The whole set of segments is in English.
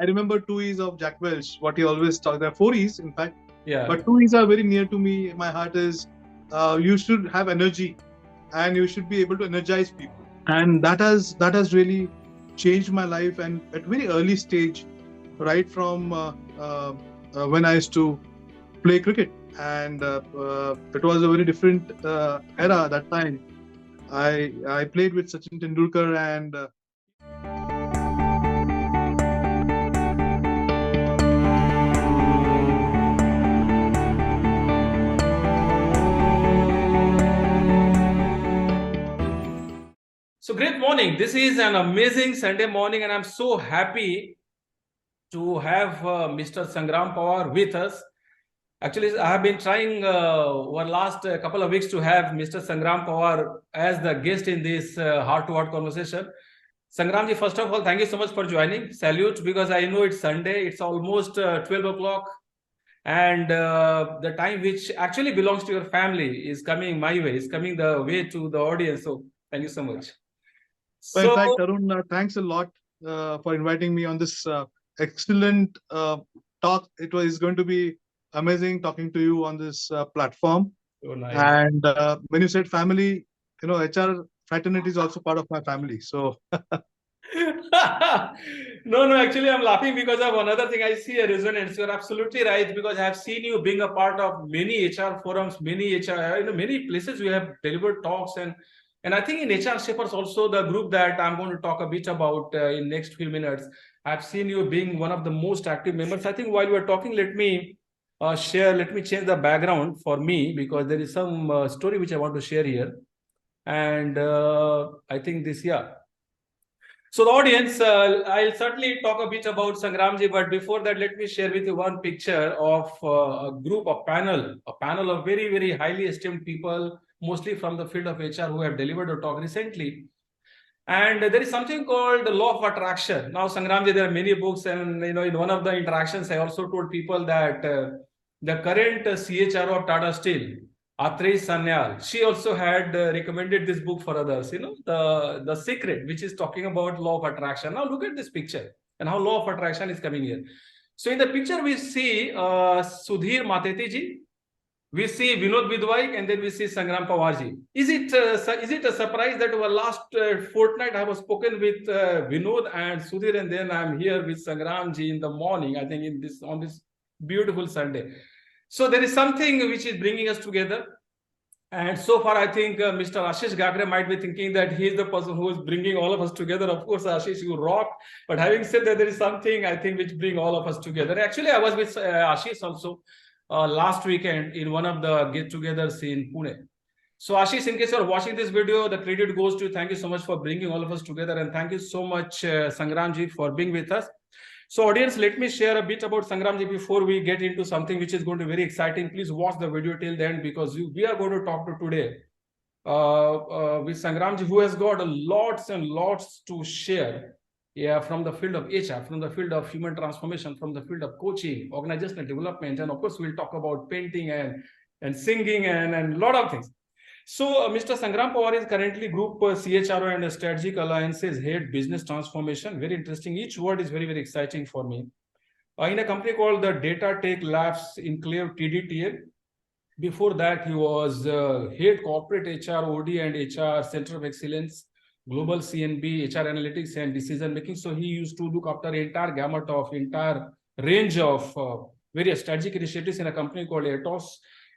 I remember two E's of Jack Welch, what he always talked. There are four E's, in fact. Yeah. But two E's are very near to me. My heart is you should have energy and you should be able to energize people. And that has really changed my life. And at very early stage, right from when I used to play cricket. And it was a very different era that time. I played with Sachin Tendulkar and So great morning. This is an amazing Sunday morning and I'm so happy to have Mr. Sangram Pawar with us. Actually, I have been trying over last couple of weeks to have Mr. Sangram Pawar as the guest in this heart-to-heart conversation. Sangramji, first of all, thank you so much for joining. Salute, because I know it's Sunday. It's almost 12 o'clock. And the time which actually belongs to your family is coming my way, is coming the way to the audience. So thank you so much. So, in fact, Arun, thanks a lot for inviting me on this excellent talk. It was going to be amazing talking to you on this platform. So nice. And when you said family, HR fraternity is also part of my family. So. No, actually, I'm laughing because of another thing. I see a resonance. You're absolutely right, because I have seen you being a part of many HR forums, many HR, many places we have delivered talks, and I think in HR Shapers also, the group that I'm going to talk a bit about in next few minutes, I've seen you being one of the most active members. I think while we're talking, let me change the background for me, because there is some story which I want to share here. And I think this, yeah. So the audience, I'll certainly talk a bit about Sangramji, but before that, let me share with you one picture of a group, a panel of very, very highly esteemed people, mostly from the field of HR, who have delivered a talk recently. And there is something called the law of attraction. Now, Sangramji, there are many books, and in one of the interactions, I also told people that the current CHRO of Tata Steel, Atreya Sanyal, she also had recommended this book for others, the secret, which is talking about law of attraction. Now look at this picture and how law of attraction is coming here. So in the picture, we see Sudhir Mateti ji, we see Vinod Vidwaik, and then we see Sangram Pawar ji. Is it a surprise that over last fortnight I have spoken with Vinod and Sudhir, and then I'm here with Sangram ji in the morning, I think on this beautiful Sunday. So there is something which is bringing us together. And so far, I think Mr. Ashish Gagre might be thinking that he is the person who is bringing all of us together. Of course, Ashish, you rock. But having said that, there is something, I think, which bring all of us together. Actually, I was with Ashish also last weekend in one of the get-togethers in Pune. So Ashish, in case you're watching this video, the credit goes to you. Thank you so much for bringing all of us together. And thank you so much, Sangramji, for being with us. So audience, let me share a bit about Sangramji before we get into something which is going to be very exciting. Please watch the video till the end, because we are going to talk to today with Sangramji, who has got lots and lots to share. Yeah, from the field of HR, from the field of human transformation, from the field of coaching, organizational development, and of course we'll talk about painting and singing and a lot of things. So Mr. Sangram Pawar is currently Group CHRO and Strategic Alliances Head Business Transformation. Very interesting. Each word is very, very exciting for me. In a company called the Data Tech Labs Enclave TDTL. Before that, he was Head Corporate HR, OD and HR Center of Excellence, Global CNB, HR Analytics and Decision Making. So he used to look after entire gamut of entire range of various strategic initiatives in a company called Atos.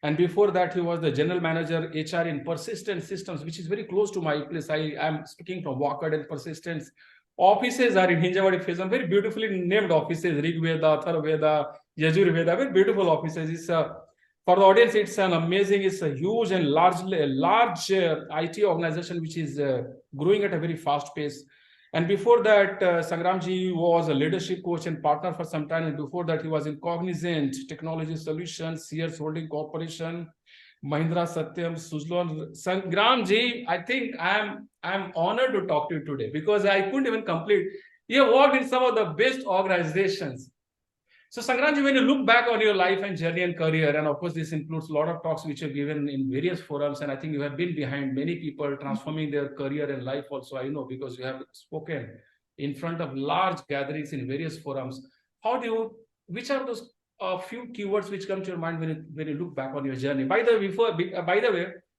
And before that, he was the general manager HR in Persistent Systems, which is very close to my place. I am speaking from Wakad, and Persistence offices are in Hinjawadi Phase, very beautifully named offices, Rig Veda, Tharveda, Yajur Veda, very beautiful offices. It's for the audience, it's an amazing, it's a huge and large IT organization which is growing at a very fast pace. And before that, Sangramji was a leadership coach and partner for some time. And before that, he was in Cognizant Technology Solutions, Sears Holding Corporation, Mahindra Satyam, Suzlon. Sangramji, I think I'm honored to talk to you today, because I couldn't even complete. You have worked in some of the best organizations. So Sangramji, when you look back on your life and journey and career, and of course this includes a lot of talks which you've given in various forums, and I think you have been behind many people transforming their career and life also, I know, because you have spoken in front of large gatherings in various forums. how do you, which are those few keywords which come to your mind when you look back on your journey? By the way,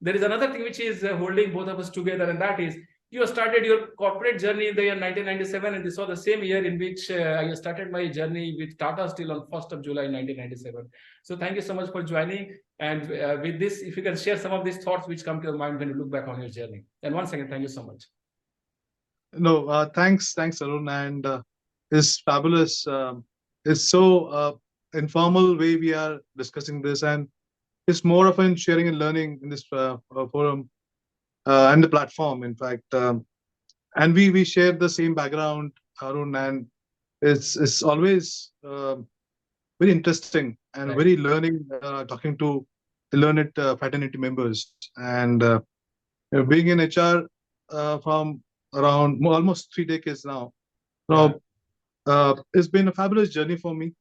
there is another thing which is holding both of us together, and that is you started your corporate journey in the year 1997, and this was the same year in which I started my journey with Tata Steel on 1st of July 1997. So thank you so much for joining. And with this, if you can share some of these thoughts which come to your mind when you look back on your journey. And once again, thank you so much. No, thanks, Arun, and it's fabulous. It's so informal way we are discussing this, and it's more of an sharing and learning in this forum and the platform. In fact, and we share the same background, Arun, and it's always very interesting and Right. very learning talking to the learned fraternity members, and being in HR from around almost 3 decades now. So it's been a fabulous journey for me.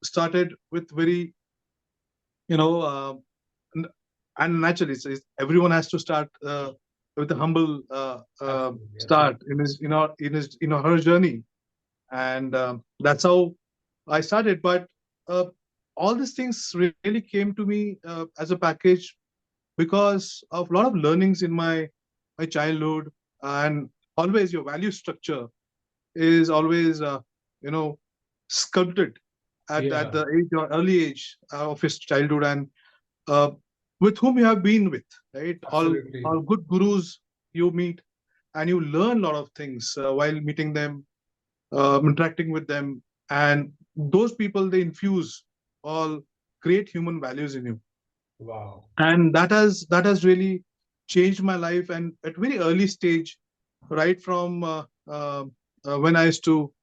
Started with very, you know, and naturally, everyone has to start with a humble start in his, her journey, and that's how I started. But all these things really came to me as a package because of a lot of learnings in my childhood, and always your value structure is always sculpted at the age or early age of his childhood, and uh, with whom you have been with, right? Absolutely. All good gurus you meet, and you learn a lot of things while meeting them, interacting with them, and those people, they infuse all great human values in you. Wow. And that has really changed my life, and at very early stage, right from when I used to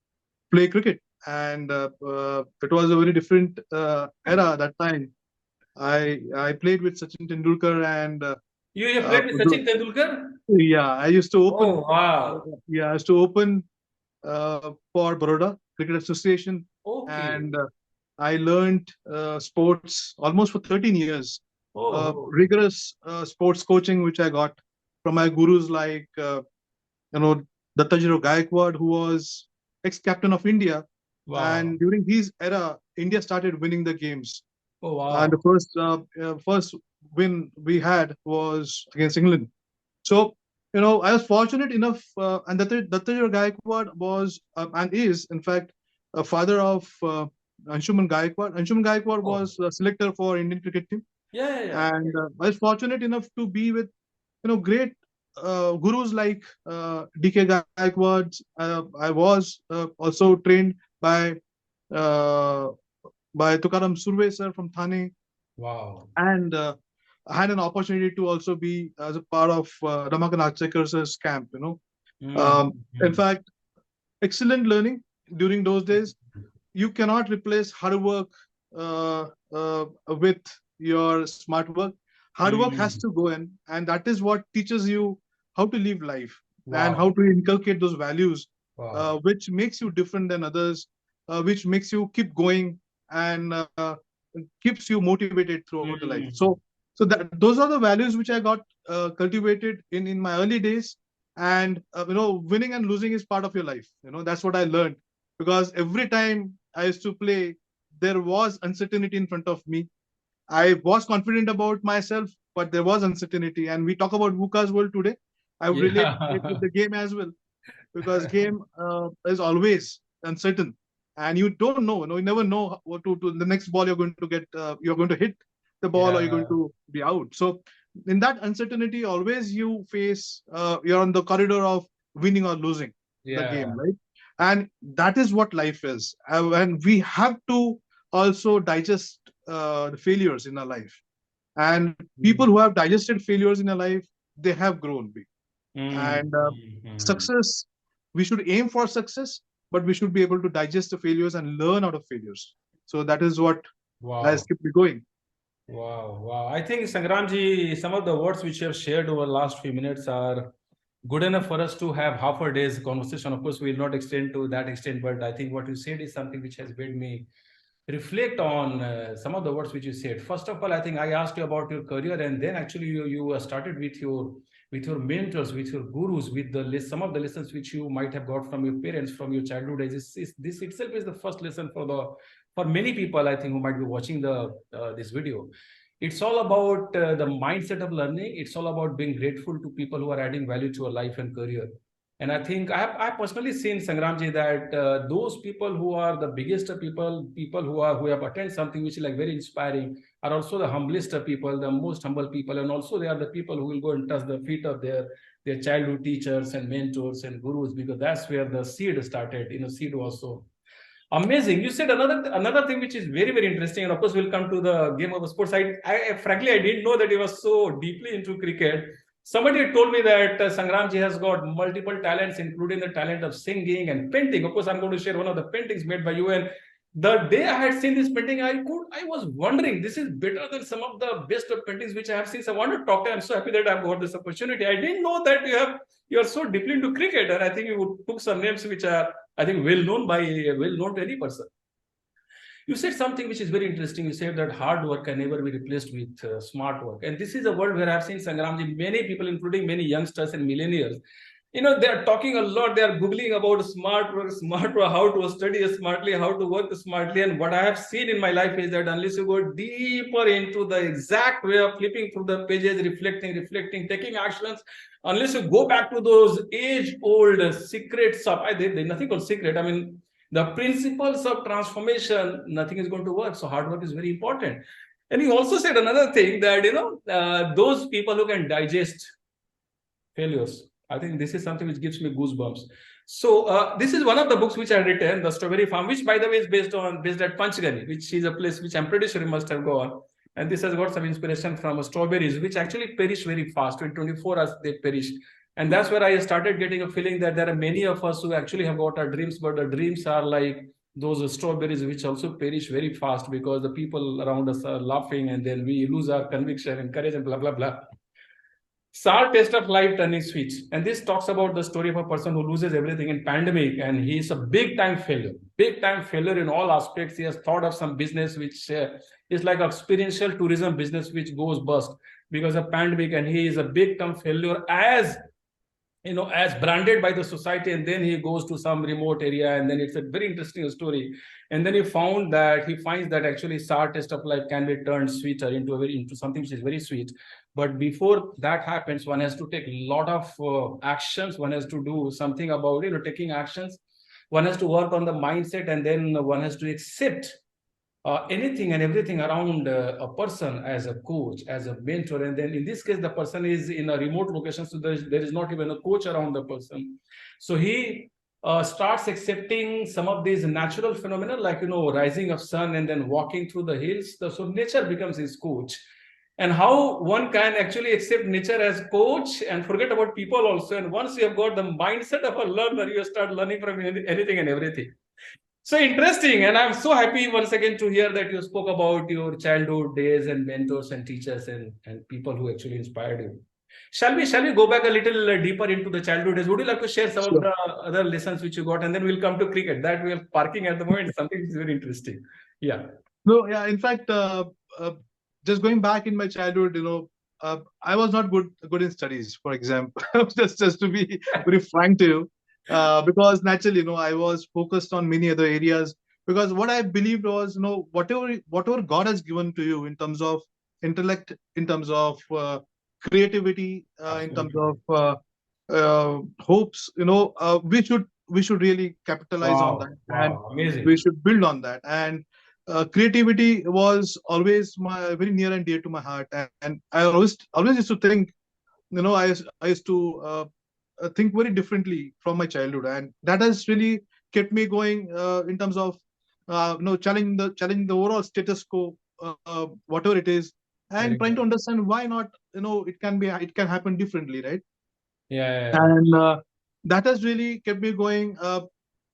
play cricket, and it was a very different era that time. I played with Sachin Tendulkar, and You have played with Sachin Tendulkar? yeah, I used to open. Oh, wow. Yeah, I used to open for Baroda Cricket Association, Okay. and I learned sports almost for 13 years. Rigorous sports coaching, which I got from my gurus like Dattajiro Gaikwad, who was ex-captain of India. Wow. And during his era, India started winning the games. Oh, wow. And the first win we had was against England. So, I was fortunate enough, and Dattajiro Gaikwad was and is, in fact, a father of Anshuman Gaikwad. Anshuman Gaikwad was a selector for Indian cricket team. Yeah. And I was fortunate enough to be with, great gurus like DK Gaikwad. I was also trained by uh, Tukaram Surve sir from Thane. Wow. And I had an opportunity to also be as a part of Ramakant Achekar camp. In fact, excellent learning during those days. You cannot replace hard work with your smart work. Hard work has to go in, and that is what teaches you how to live life and how to inculcate those values, which makes you different than others, which makes you keep going and keeps you motivated throughout the life. So that those are the values which I got cultivated in my early days. And winning and losing is part of your life. That's what I learned, because every time I used to play, there was uncertainty in front of me. I was confident about myself, but there was uncertainty. And we talk about VUCA's world today. I would relate it with the game as well, because game is always uncertain, and you don't know. You never know what to the next ball you're going to get. You're going to hit the ball, or you're going to be out. So in that uncertainty, always you face. You're on the corridor of winning or losing the game, right? And that is what life is. And we have to also digest the failures in our life. And people who have digested failures in their life, they have grown big. And success, we should aim for success, but we should be able to digest the failures and learn out of failures. So that is what has kept me going. Wow. I think, Sangramji, some of the words which you have shared over the last few minutes are good enough for us to have half a day's conversation. Of course, we will not extend to that extent, but I think what you said is something which has made me reflect on some of the words which you said. First of all, I think I asked you about your career, and then actually you started with your with your mentors, with your gurus, with the some of the lessons which you might have got from your parents, from your childhood days. This itself is the first lesson for many people, I think, who might be watching this video. It's all about the mindset of learning. It's all about being grateful to people who are adding value to your life and career. And I think I personally seen, Sangramji, that those people who are the biggest people who have attained something which is like very inspiring, are also the humblest people, the most humble people, and also they are the people who will go and touch the feet of their childhood teachers and mentors and gurus, because that's where the seed started. Seed was so amazing. You said another thing which is very, very interesting, and of course we'll come to the game of sports. I frankly I didn't know that he was so deeply into cricket. Somebody told me that Sangramji has got multiple talents, including the talent of singing and painting. Of course, I'm going to share one of the paintings made by you. And the day I had seen this painting, I was wondering, this is better than some of the best of paintings which I have seen. So I want to talk to you. I'm so happy that I've got this opportunity. I didn't know that you are so deeply into cricket, and I think you took some names which are, I think, well known to any person. You said something which is very interesting. You said that hard work can never be replaced with smart work. And this is a world where I've seen, Sangramji, many people, including many youngsters and millennials, they're talking a lot. They're Googling about smart work, how to study smartly, how to work smartly. And what I have seen in my life is that unless you go deeper into the exact way of flipping through the pages, reflecting, taking actions, unless you go back to those age-old secrets of, there's nothing called secret. I mean, the principles of transformation, nothing is going to work. So hard work is very important. And he also said another thing that, those people who can digest failures, I think this is something which gives me goosebumps. So this is one of the books which I written, The Strawberry Farm, which by the way is based at Panchgani, which is a place which I'm pretty sure you must have gone. And this has got some inspiration from strawberries, which actually perish very fast. In 24 hours, they perish. And that's where I started getting a feeling that there are many of us who actually have got our dreams, but the dreams are like those strawberries which also perish very fast because the people around us are laughing, and then we lose our conviction and courage and blah, blah, blah. Sour taste of life turning sweet. And this talks about the story of a person who loses everything in pandemic, and he is a big time failure in all aspects. He has thought of some business which is like experiential tourism business which goes bust because of pandemic, and he is a big time failure as branded by the society. And then he goes to some remote area, and then it's a very interesting story. And then he finds that actually sour taste of life can be turned sweeter into something which is very sweet. But before that happens, one has to take a lot of actions. One has to do something about taking actions. One has to work on the mindset, and then one has to accept anything and everything around a person as a coach, as a mentor. And then in this case, the person is in a remote location, so there is not even a coach around the person. So he starts accepting some of these natural phenomena, like rising of sun and then walking through the hills. So nature becomes his coach. And how one can actually accept nature as coach and forget about people also. And once you have got the mindset of a learner, you start learning from anything and everything. So interesting. And I'm so happy once again to hear that you spoke about your childhood days and mentors and teachers and people who actually inspired you. Shall we go back a little deeper into the childhood days? Would you like to share some of the other lessons which you got? And then we'll come to cricket. That we are parking at the moment. Something is very interesting. Yeah. No, yeah. In fact, just going back in my childhood, I was not good in studies, for example. just to be very frank to you, because naturally, I was focused on many other areas. Because what I believed was, whatever God has given to you in terms of intellect, in terms of creativity, in terms of hopes, we should really capitalize on that, and amazing. we should build on that. And creativity was always very near and dear to my heart, and I always used to think, I used to think very differently from my childhood, and that has really kept me going in terms of challenging the overall status quo, whatever it is, and trying to understand why not. It can happen differently, right? Yeah. And that has really kept me going.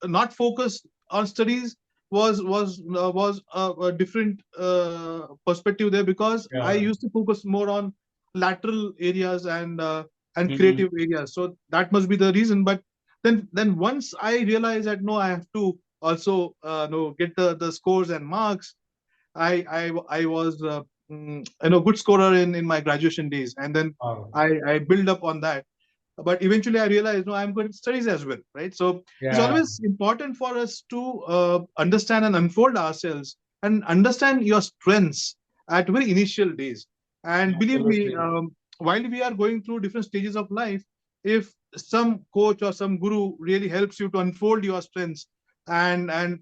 Not focused on studies was a different perspective there, because I used to focus more on lateral areas and creative areas. So that must be the reason. But then once I realized that I have to also get the scores and marks, I was good scorer in my graduation days, and then I build up on that. But eventually I realized, no, I'm good at studies as well, right? So it's always important for us to understand and unfold ourselves and understand your strengths at very initial days. And believe me, while we are going through different stages of life, if some coach or some guru really helps you to unfold your strengths and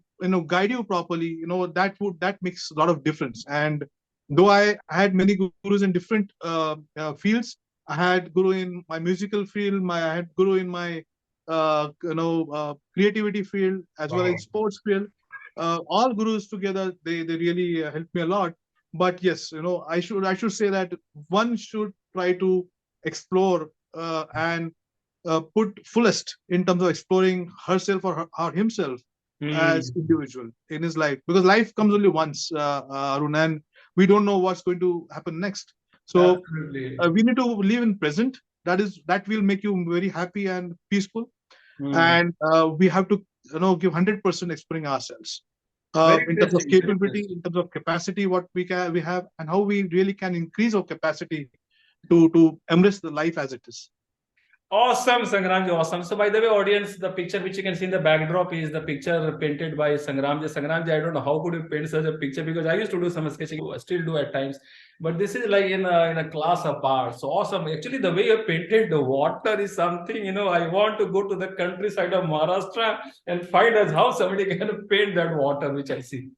guide you properly, that makes a lot of difference. And though I had many gurus in different fields, I had guru in my musical field, I had guru in my creativity field, as well as sports field. All gurus together, they really helped me a lot. But yes, I should say that one should try to explore and put fullest in terms of exploring herself or himself as individual in his life, because life comes only once, Arun, and we don't know what's going to happen next. So we need to live in present. That will make you very happy and peaceful. And we have to give 100% exploring ourselves in terms of capability, in terms of capacity, what we have, and how we really can increase our capacity to embrace the life as it is. Awesome, Sangramji, awesome. So by the way, audience, the picture which you can see in the backdrop is the picture painted by Sangramji. Sangramji, I don't know how could you paint such a picture, because I used to do some sketching, I still do at times. But this is like in a class apart. So awesome. Actually, the way you painted the water is something, I want to go to the countryside of Maharashtra and find out how somebody can paint that water, which I see.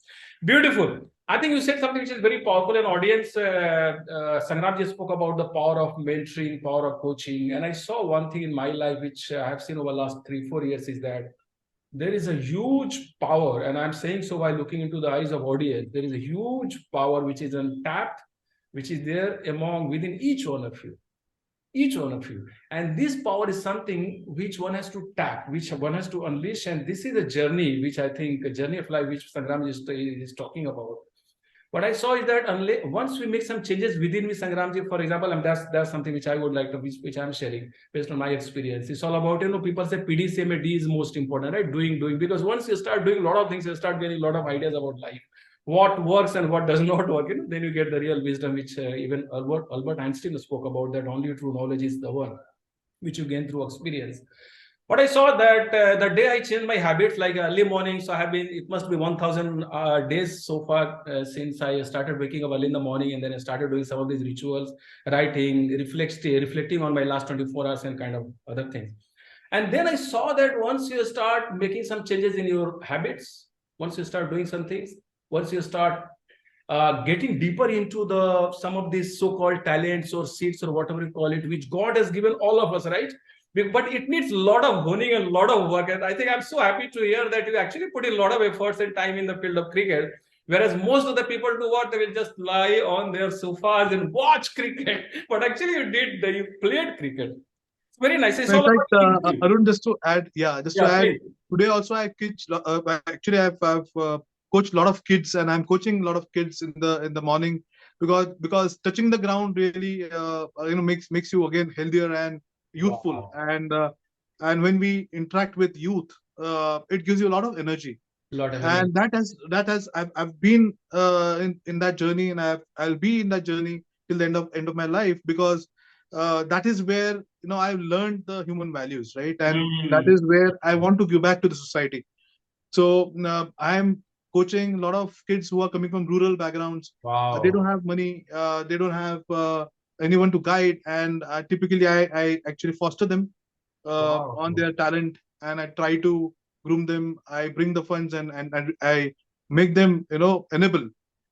Beautiful. I think you said something which is very powerful. An audience, Sangram just spoke about the power of mentoring, power of coaching. And I saw one thing in my life, which I have seen over the last 3-4 years, is that there is a huge power. And I'm saying so while looking into the eyes of audience, there is a huge power which is untapped, which is there within each one of you. Each one of you. And this power is something which one has to tap, which one has to unleash. And this is a journey, which I think, a journey of life, which Sangram is talking about. What I saw is that once we make some changes within me, Sangramji, for example, and that's something which I would like to, which I'm sharing based on my experience. It's all about, people say PDCMA, D is most important, right? Doing, because once you start doing a lot of things, you start getting a lot of ideas about life, what works and what does not work. Then you get the real wisdom, which even Albert Einstein spoke about, that only true knowledge is the one which you gain through experience. But I saw that the day I changed my habits, like early morning, so I have been, it must be 1,000 days so far since I started waking up early in the morning, and then I started doing some of these rituals, writing, reflecting on my last 24 hours and kind of other things. And then I saw that once you start making some changes in your habits, once you start doing some things, once you start getting deeper into some of these so-called talents or seeds or whatever you call it, which God has given all of us, right? But it needs a lot of honing and a lot of work. And I think I'm so happy to hear that you actually put in a lot of efforts and time in the field of cricket. Whereas most of the people do what? They will just lie on their sofas and watch cricket. But actually you played cricket. It's very nice. It's all about Arun, just to add, today also I teach, actually I've coached a lot of kids, and I'm coaching a lot of kids in the morning, because touching the ground really makes you again healthier and youthful. Wow. And when we interact with youth, it gives you a lot of energy. And that has I've been in that journey, and I'll be in that journey till the end of my life, because that is where I've learned the human values, right? And that is where I want to give back to the society. So I'm coaching a lot of kids who are coming from rural backgrounds. Wow. They don't have money. They don't have anyone to guide, and typically I actually foster them on their talent, and I try to groom them. I bring the funds, and I make them enable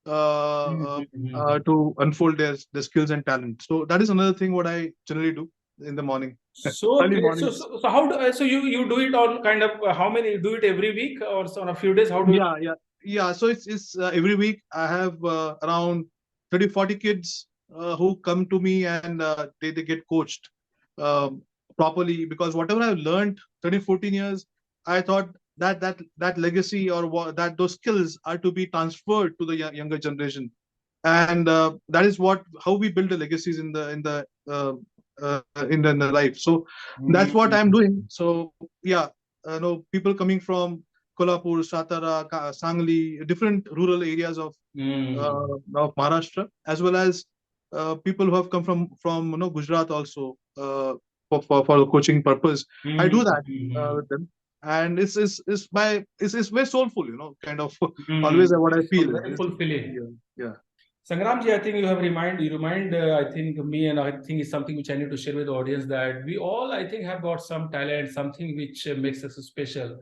to unfold their skills and talent. So that is another thing what I generally do in the morning. So so how so you do it on kind of how many, you do it every week or on a few days? How do yeah so it's every week. I have around 30-40 kids who come to me, and they get coached properly, because whatever I've learned 13-14 years, I thought that legacy or that those skills are to be transferred to the younger generation, and that is how we build the legacies in the life. So that's what I'm doing. So people coming from Kolhapur, Satara, Sangli, different rural areas of Maharashtra, as well as people who have come from Gujarat also for coaching purpose. I do that with them, and it's very soulful, kind of always what I feel. Very fulfilling. Yeah. Sangramji, I think you remind, I think me, and I think it's something which I need to share with the audience, that we all, I think, have got some talent, something which makes us special.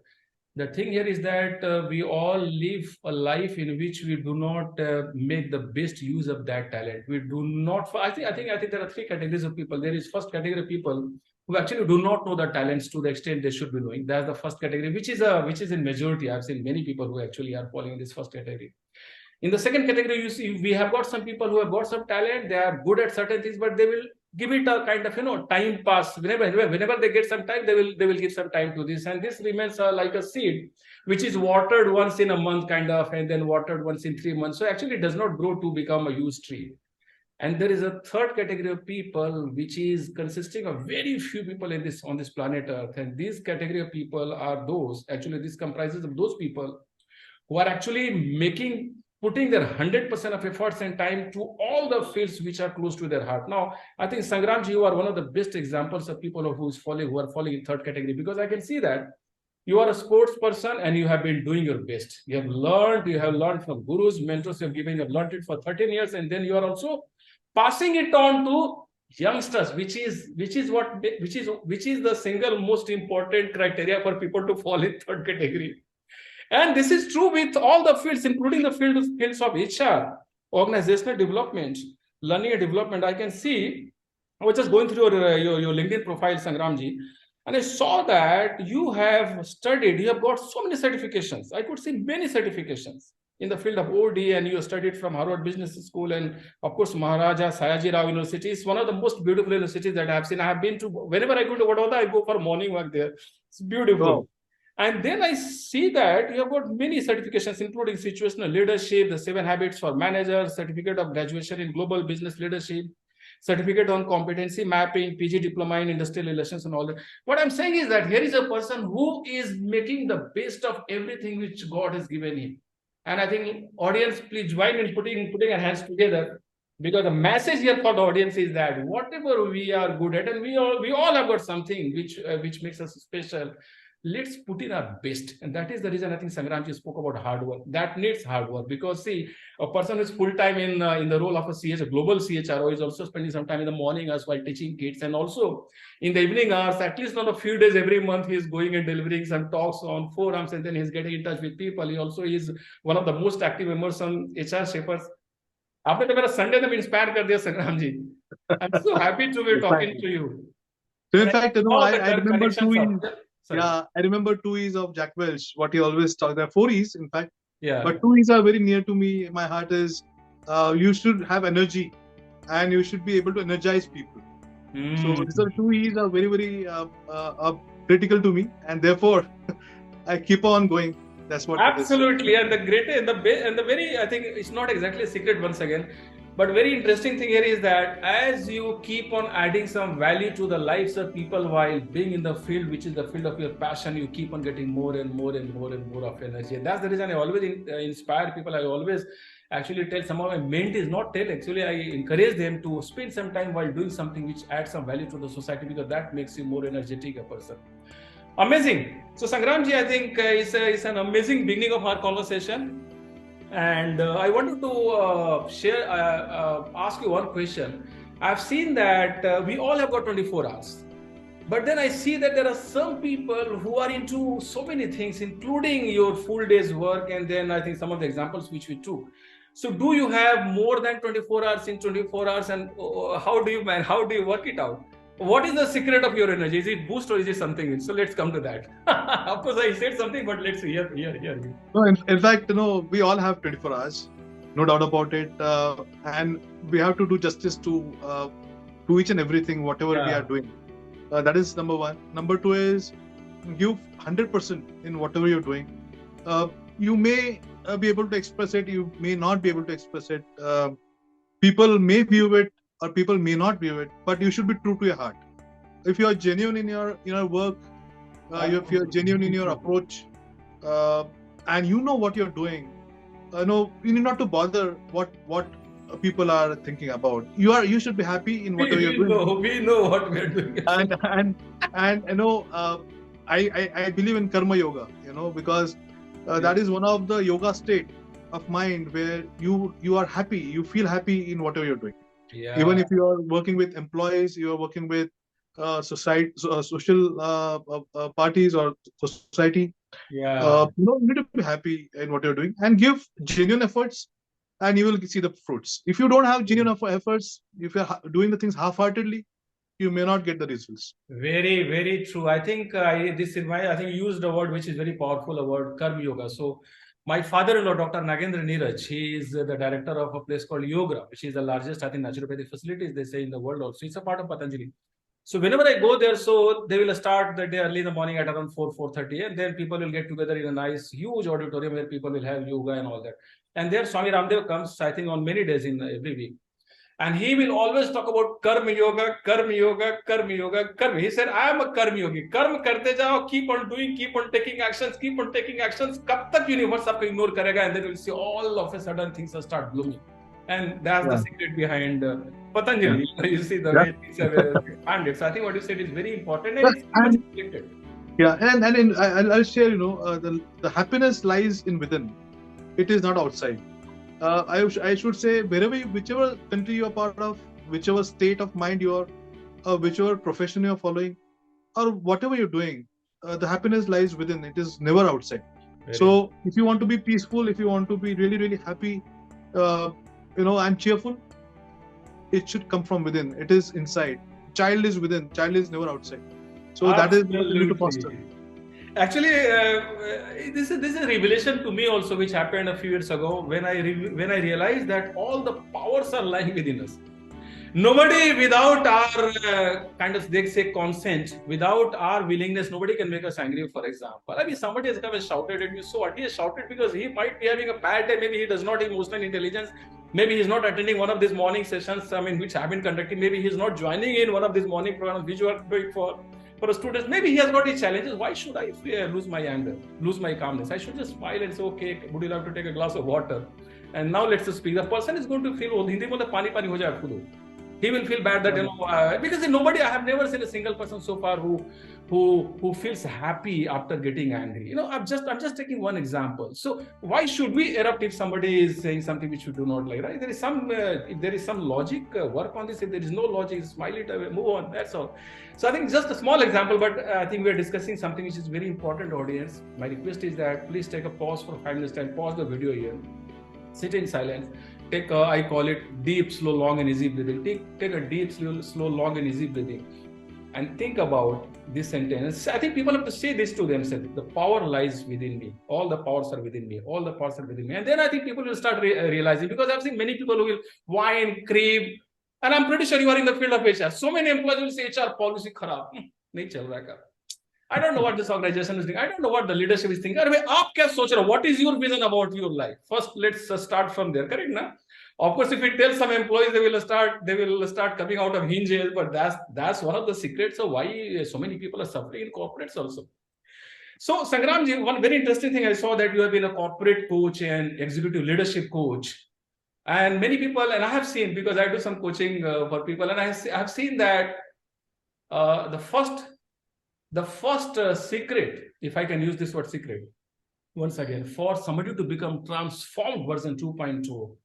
The thing here is that we all live a life in which we do not make the best use of that talent. We do not. I think there are three categories of people. There is first category of people who actually do not know the talents to the extent they should be knowing. That's the first category, which is in majority. I've seen many people who actually are falling in this first category. In the second category, you see, we have got some people who have got some talent. They are good at certain things, but they will give it a kind of time pass. Whenever they get some time, they will give some time to this, and this remains like a seed which is watered once in a month, kind of, and then watered once in 3 months. So actually, it does not grow to become a huge tree. And there is a third category of people which is consisting of very few people on this planet Earth, and this category of people are those. Actually, this comprises of those people who are actually putting their 100% of efforts and time to all the fields which are close to their heart. Now, I think Sangramji, you are one of the best examples of people who are falling in third category, because I can see that you are a sports person and you have been doing your best. You have learned from gurus, mentors you have learned it for 13 years, and then you are also passing it on to youngsters, which is the single most important criteria for people to fall in third category. And this is true with all the fields, including the fields of HR, organizational development, learning and development. I can see, I was just going through your LinkedIn profile, Sangramji, and I saw that you have got so many certifications. I could see many certifications in the field of OD, and you studied from Harvard Business School, and of course, Maharaja Sayaji Rao University is one of the most beautiful universities that I have seen. I have been to, whenever I go to Vadodara, I go for morning walk there. It's beautiful. Wow. And then I see that you have got many certifications, including situational leadership, the 7 habits for managers, certificate of graduation in global business leadership, certificate on competency mapping, PG diploma in industrial relations, and all that. What I'm saying is that here is a person who is making the best of everything which God has given him. And I think audience, please join in putting our hands together, because the message here for the audience is that whatever we are good at, and we all have got something which makes us special. Let's put in our best. And that is the reason I think Sangramji spoke about hard work. That needs hard work, because see, a person who is full-time in the role of a global CHRO is also spending some time in the morning as while teaching kids, and also in the evening hours, at least on a few days every month, he is going and delivering some talks on forums, and then he's getting in touch with people. He also is one of the most active members on HR Shapers. After the Sunday, them inspired kar diya, Sangramji. I'm so happy to be talking to you. So in fact, I remember I remember 2 E's of Jack Welch, what he always talked. There are 4 E's, in fact. Yeah. But 2 E's are very near to me. My heart is you should have energy, and you should be able to energize people. So these are 2 E's are very, very critical to me, and therefore I keep on going. That's what. Absolutely, and the very, I think it's not exactly a secret once again. But very interesting thing here is that as you keep on adding some value to the lives of people while being in the field, which is the field of your passion, you keep on getting more and more and more and more of energy. And that's the reason I always inspire people. I always actually tell some of my mentees, actually I encourage them to spend some time while doing something which adds some value to the society, because that makes you more energetic a person. Amazing. So Sangramji, I think it's an amazing beginning of our conversation. And I wanted to ask you one question. I've seen that we all have got 24 hours. But then I see that there are some people who are into so many things, including your full day's work. And then I think some of the examples which we took. So do you have more than 24 hours in 24 hours? And how do you work it out? What is the secret of your energy? Is it boost or is it something else? So let's come to that. Of course, I said something, but let's hear you. No, in fact, we all have 24 hours, no doubt about it. And we have to do justice to each and everything, whatever we are doing. That is number one. Number two is give 100% in whatever you're doing. You may be able to express it. You may not be able to express it. People may view it, or people may not view it, but you should be true to your heart. If you are genuine in your work, if you are genuine in your approach, and you know what you're doing, no, you need not to bother what people are thinking about. You should be happy in whatever you're doing. We know what we're doing. And I believe in karma yoga, because that is one of the yoga state of mind where you are happy, you feel happy in whatever you're doing. Yeah. Even if you are working with employees, you are working with society, social parties or society. Yeah. You need to be happy in what you're doing and give genuine efforts, and you will see the fruits. If you don't have genuine efforts, if you're doing the things half-heartedly, you may not get the results. Very, very true. I think I think you used a word which is very powerful, a word karma yoga. So my father-in-law, Dr. Nagendra Neeraj, he is the director of a place called Yoga, which is the largest, I think, naturopathic facilities they say in the world also. It's a part of Patanjali. So whenever I go there, so they will start the day early in the morning at around 4:30, and then people will get together in a nice, huge auditorium where people will have yoga and all that. And there Swami Ramdev comes, I think, on many days in every week. And he will always talk about karma yoga, karma yoga, karma yoga, karma. He said, I am a karma yogi. Karma karte jao, keep on doing, keep on taking actions, keep on taking actions. Kab tak universe aapko ignore karega, and then you'll see all of a sudden things will start blooming. And that's the secret behind Patanjali. You see the way things are expanded. So I think what you said is very important and it's much reflected. Yeah, and I'll share, the happiness lies in within. It is not outside. I should say, whichever country you are part of, whichever state of mind you are, whichever profession you are following, or whatever you're doing, the happiness lies within. It is never outside. So if you want to be peaceful, if you want to be really, really happy, and cheerful, it should come from within. It is inside. Child is within. Child is never outside. So that is what you need to foster. Actually, this is a revelation to me also, which happened a few years ago when I realized that all the powers are lying within us. Nobody, without our kind of, they say, consent, without our willingness, nobody can make us angry. For example, I mean, somebody has come and shouted at me. So what? He has shouted because he might be having a bad day. Maybe he does not have emotional intelligence. Maybe he's not attending one of these morning sessions, which have been conducted. Maybe he's not joining in one of these morning programs which you are doing for students. Maybe he has got his challenges. Why should I lose my anger, lose my calmness? I should just smile and say, okay, would you like to take a glass of water? And now let's speak. The person is going to feel, he will feel bad that, because nobody, I have never seen a single person so far who feels happy after getting angry. I'm just taking one example. So why should we erupt if somebody is saying something which we do not like, right? There is some, if there is some logic, work on this. If there is no logic, smile it away, move on, that's all. So I think just a small example, but I think we're discussing something which is very important, audience. My request is that please take a pause for 5 minutes and pause the video here. Sit in silence. Take I call it deep, slow, long, and easy breathing. Take a deep, slow, long, and easy breathing, and think about this sentence. I think people have to say this to themselves: the power lies within me. All the powers are within me. All the powers are within me. And then I think people will start realizing, because I've seen many people who will whine, crave, and I'm pretty sure you are in the field of HR. So many employees will say HR policy kharab. Nahi chal raha hai. I don't know what this organization is doing. I don't know what the leadership is thinking. What is your vision about your life? First, let's start from there. Correct, na? Of course, if we tell some employees, they will start coming out of hinges. But that's one of the secrets of why so many people are suffering in corporates also. So, Sangramji, one very interesting thing I saw, that you have been a corporate coach and executive leadership coach. And many people, and I have seen, because I do some coaching for people, and I have seen that the first secret, if I can use this word secret, once again, for somebody to become transformed version 2.0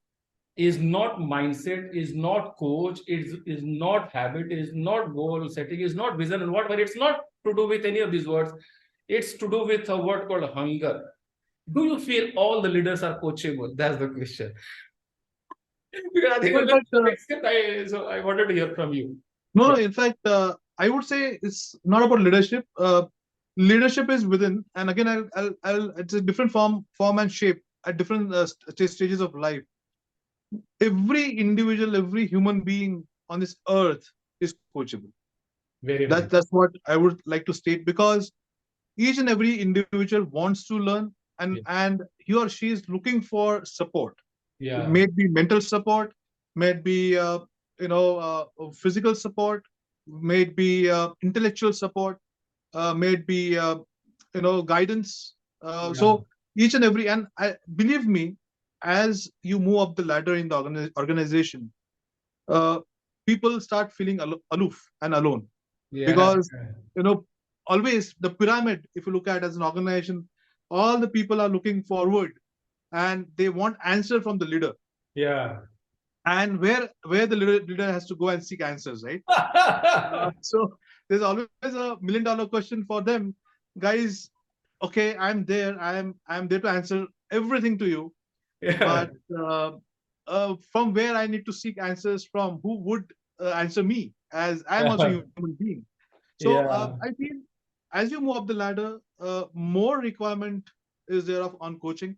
is not mindset, is not coach, is not habit, is not goal setting, is not vision and whatever. It's not to do with any of these words. It's to do with a word called hunger. Do you feel all the leaders are coachable? That's the question. Because I think so I wanted to hear from you. No, in fact, I would say it's not about leadership. Leadership is within, and again, it's a different form and shape at different stages of life. Every individual, every human being on this earth is coachable. That's what I would like to state, because each and every individual wants to learn, and he or she is looking for support. It may be mental support, may be physical support, may be intellectual support, may be guidance, So each and every, and believe me, as you move up the ladder in the organization, people start feeling aloof and alone, because always the pyramid, if you look at as an organization, all the people are looking forward and they want answer from the leader. And where the leader has to go and seek answers, right? So there's always a $1 million question for them, guys. Okay, I'm there. I'm there to answer everything to you. But from where I need to seek answers from, who would answer me, as I'm also a human being. So I feel as you move up the ladder, more requirement is there on coaching.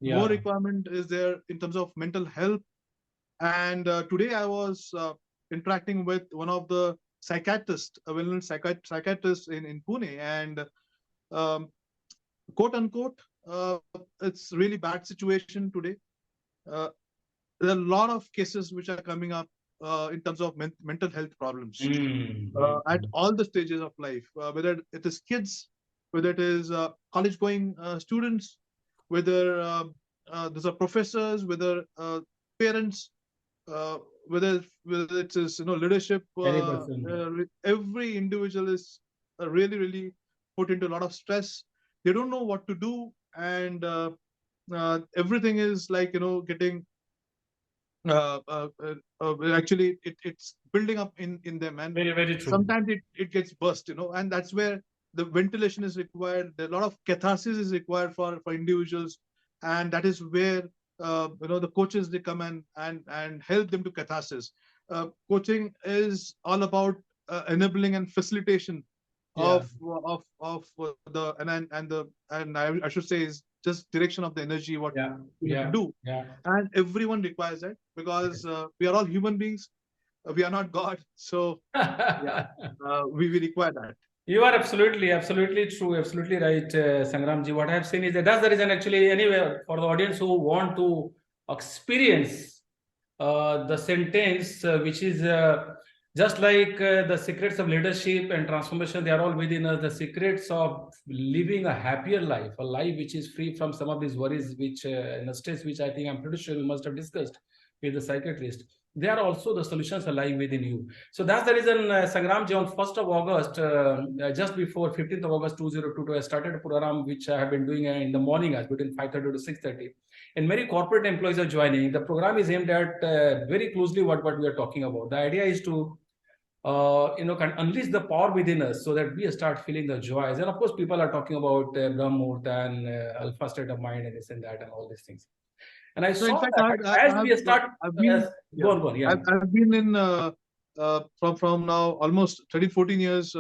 More requirement is there in terms of mental health. And today I was interacting with one of the psychiatrists, a well-known psychiatrist in Pune, and quote unquote, it's really bad situation today. There are a lot of cases which are coming up in terms of mental health problems at all the stages of life, whether it is kids, whether it is college-going students, whether these are professors, whether parents, whether it is leadership. Every individual is really put into a lot of stress. They don't know what to do, and everything is like getting. Actually, it's building up in them, and very true. Sometimes it gets burst, and that's where the ventilation is required. A lot of catharsis is required for individuals, and that is where the coaches, they come and help them to catharsis. Coaching is all about enabling and facilitation of the and I should say is just direction of the energy, what we have to do. And everyone requires that, because we are all human beings. We are not God. So we require that. You are absolutely true, absolutely right, Sangramji. What I have seen is that's the reason, actually, anyway, for the audience who want to experience the sentence, which is just like the secrets of leadership and transformation, they are all within us. The secrets of living a happier life, a life which is free from some of these worries, which in a stress, which I think I'm pretty sure you must have discussed with the psychiatrist. They are also the solutions are lying within you. So that's the reason, Sangramji, on 1st of August, just before 15th of August 2022, I started a program which I have been doing in the morning as between 5:30 to 6:30. And many corporate employees are joining. The program is aimed at very closely what we are talking about. The idea is to can unleash the power within us so that we start feeling the joys. And of course, people are talking about Brahm Murta and alpha state of mind and this and that and all these things. And I saw that as we start, I've been in from now almost 13-14 years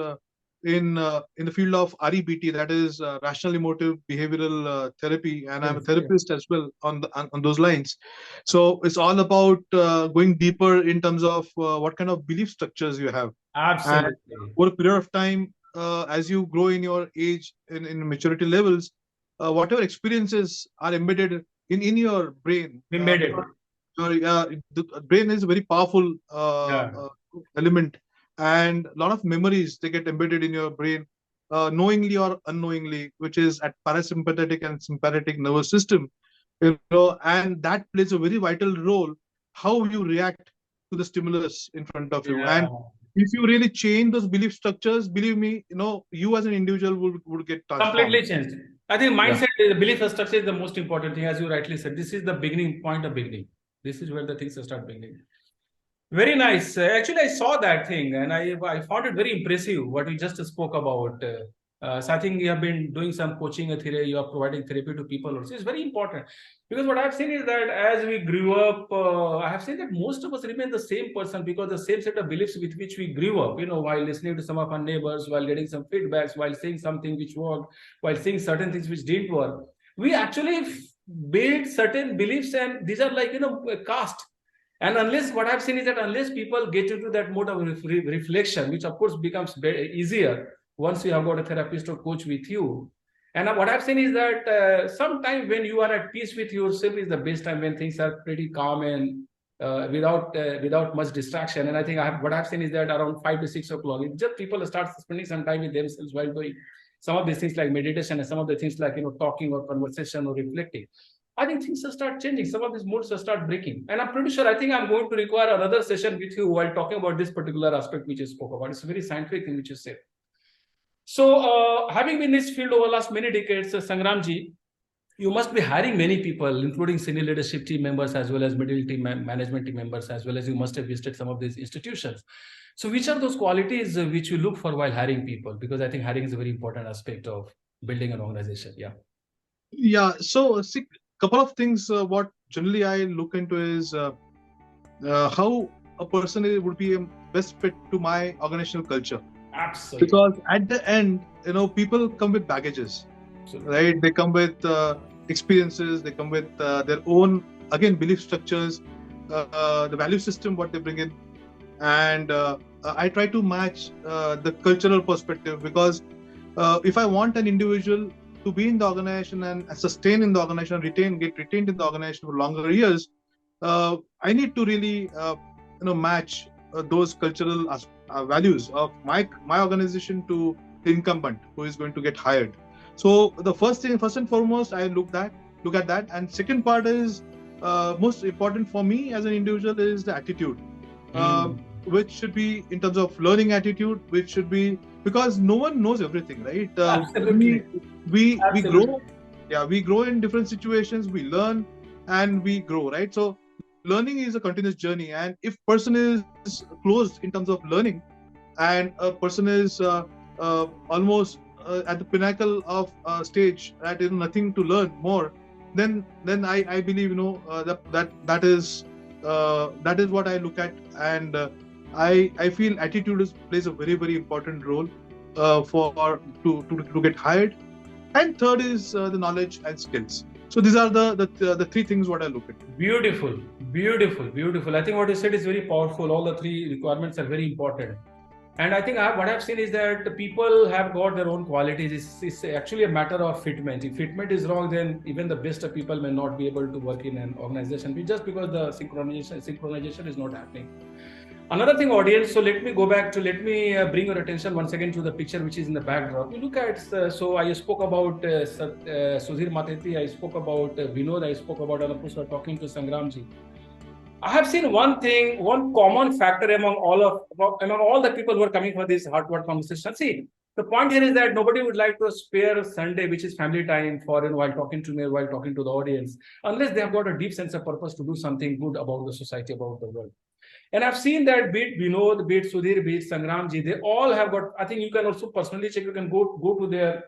in the field of REBT, that is rational emotive behavioral therapy, and I'm a therapist as well on those lines. So it's all about going deeper in terms of what kind of belief structures you have. Absolutely. And over a period of time, as you grow in your age, in maturity levels, whatever experiences are embedded in your brain. Embedded. The brain is a very powerful element, and a lot of memories, they get embedded in your brain, knowingly or unknowingly, which is at parasympathetic and sympathetic nervous system. And that plays a very vital role how you react to the stimulus in front of you. And if you really change those belief structures, believe me, you as an individual would get transformed. Completely changed. I think mindset, the belief structure is the most important thing, as you rightly said. This is the beginning point of beginning. This is where the things start beginning. Very nice. Actually, I saw that thing and I found it very impressive what we just spoke about. So I think you have been doing some coaching, you are providing therapy to people also. It's very important, because what I've seen is that as we grew up, I have seen that most of us remain the same person, because the same set of beliefs with which we grew up, while listening to some of our neighbors, while getting some feedbacks, while saying something which worked, while saying certain things which didn't work. We actually build certain beliefs, and these are like, cast. And unless, what I've seen is that unless people get into that mode of reflection, which of course becomes easier once you have got a therapist or coach with you. And what I've seen is that sometime when you are at peace with yourself is the best time, when things are pretty calm and without much distraction. And I think what I've seen is that around 5 to 6 o'clock, just people start spending some time with themselves while doing some of these things like meditation and some of the things like, talking or conversation or reflecting, I think things will start changing. Some of these molds will start breaking. And I'm pretty sure, I think I'm going to require another session with you while talking about this particular aspect which you spoke about. It's a very scientific thing which you said. So having been in this field over the last many decades, Sangramji, you must be hiring many people, including senior leadership team members, as well as middle team management team members, as well as you must have visited some of these institutions. So which are those qualities which you look for while hiring people? Because I think hiring is a very important aspect of building an organization. Yeah. Yeah. So see, couple of things. What generally I look into is how a person would be a best fit to my organizational culture. Absolutely. Because at the end, people come with baggages. Absolutely. Right? They come with experiences. They come with their own, again, belief structures, the value system, what they bring in. And I try to match the cultural perspective, because if I want an individual to be in the organization and sustain in the organization, get retained in the organization for longer years, I need to really, match those cultural values of my organization to the incumbent who is going to get hired. So the first and foremost, I look at that. And second part is most important for me as an individual is the attitude, which should be in terms of learning attitude, which should be, because no one knows everything, right? Absolutely. We grow. Yeah, we grow in different situations. We learn and we grow, right? So learning is a continuous journey. And if person is closed in terms of learning, and a person is almost at the pinnacle of stage that is nothing to learn more, then I believe that is what I look at, and I feel attitude plays a very, very important role to get hired. And third is the knowledge and skills. So these are the three things what I look at. Beautiful. I think what you said is very powerful. All the three requirements are very important. And I think what I've seen is that the people have got their own qualities. It's actually a matter of fitment. If fitment is wrong, then even the best of people may not be able to work in an organization just because the synchronization is not happening. Another thing, audience, so let me bring your attention once again to the picture which is in the backdrop. You look at, so I spoke about Sudhir Mateti, I spoke about Vinod, I spoke about Anapusha talking to Sangramji. I have seen one common factor among all the people who are coming for this heartward conversation. See, the point here is that nobody would like to spare Sunday, which is family time, for while talking to me, while talking to the audience, unless they have got a deep sense of purpose to do something good about the society, about the world. And I've seen that be it Vinod, be it Sudhir, be it Sangramji, they all have got, I think you can also personally check, you can go to their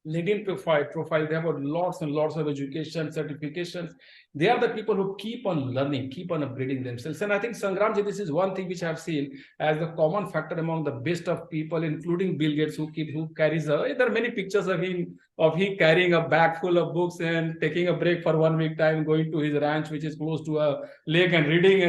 LinkedIn profile. They have got lots and lots of education, certifications. They are the people who keep on learning, keep on upgrading themselves. And I think, Sangramji, this is one thing which I have seen as the common factor among the best of people, including Bill Gates, who carries there are many pictures of him carrying a bag full of books and taking a break for 1 week time, going to his ranch, which is close to a lake, and reading.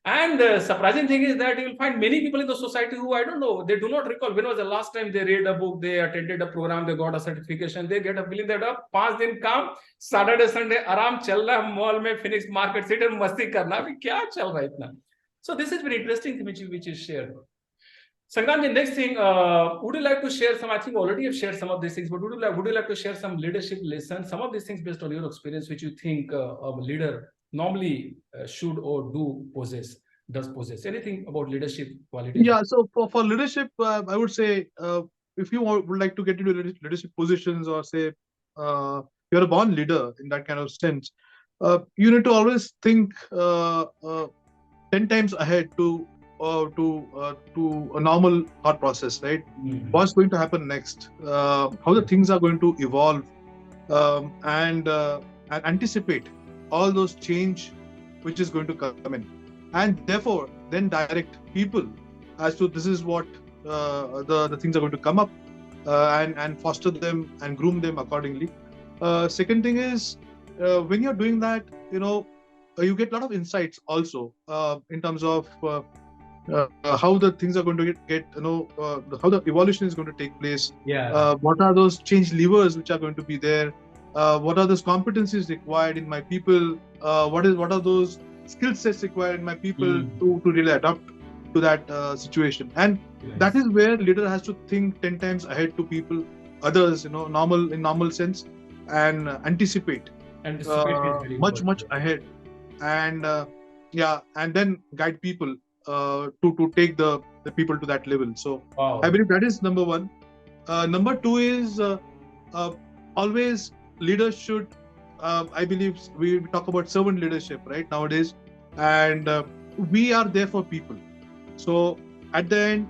And the surprising thing is that you will find many people in the society who, I don't know, they do not recall when was the last time they read a book, they attended a program, they got a certification, they get a feeling that 5 दिन काम, Saturday, Sunday, आराम चल रहा है mall में, Phoenix Market City में मस्ती करना, अभी क्या चल रहा है इतना? So this is very interesting thing which is shared. Sangram, the next thing, would you like to share some? I think already have shared some of these things, but would you like to share some leadership lessons, some of these things based on your experience, which you think a leader normally should or does possess? Anything about leadership qualities? Yeah, so for leadership, I would say if you would like to get into leadership positions, or say you're a born leader in that kind of sense, you need to always think 10 times ahead to a normal thought process, right? Mm-hmm. What's going to happen next? How the things are going to evolve, and anticipate all those change which is going to come in, and therefore then direct people as to this is what the things are going to come up, and foster them and groom them accordingly. Second thing is when you're doing that, you get a lot of insights also in terms of how the things are going to get how the evolution is going to take place. Yeah. What are those change levers which are going to be there? What are those competencies required in my people? What are those skill sets required in my people to really adopt? situation. And that is where leader has to think 10 times ahead to people, others, in normal sense, and anticipate much ahead, and and then guide people to take the people to that level. So I believe that is number one. Number two is always leaders should, I believe we talk about servant leadership right nowadays, and we are there for people. So at the end,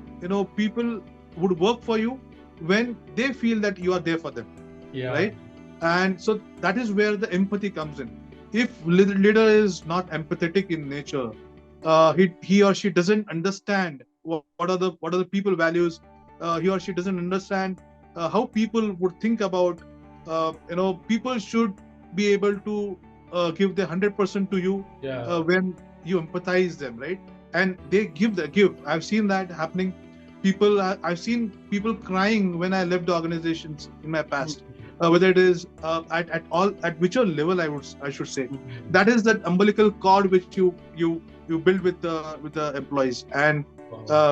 people would work for you when they feel that you are there for them, right? And so that is where the empathy comes in. If leader is not empathetic in nature, he or she doesn't understand what are the people values. He or she doesn't understand how people would think about. People should be able to give their 100% to you when you empathize them, right? And they give. I've seen that happening. I've seen people crying when I left the organizations in my past. Whether it is at whichever level I should say, that is that umbilical cord which you build with the employees and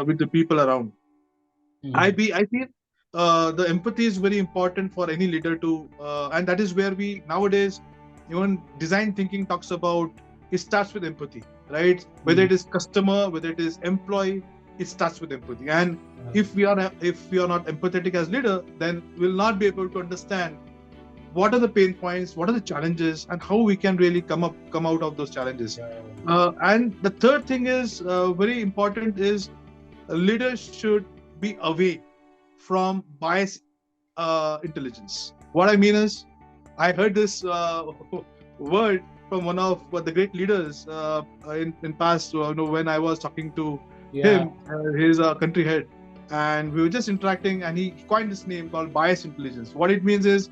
with the people around. I feel the empathy is very important for any leader to, and that is where we nowadays, even design thinking talks about, it starts with empathy, right? Whether it is customer, whether it is employee, it starts with empathy. And if we are not empathetic as leader, then we'll not be able to understand what are the pain points, what are the challenges, and how we can really come out of those challenges. And the third thing is very important is leaders should be away from bias intelligence. What I mean is, I heard this word from one of the great leaders in past. When I was talking to him, his country head, and we were just interacting, and he coined this name called bias intelligence. What it means is,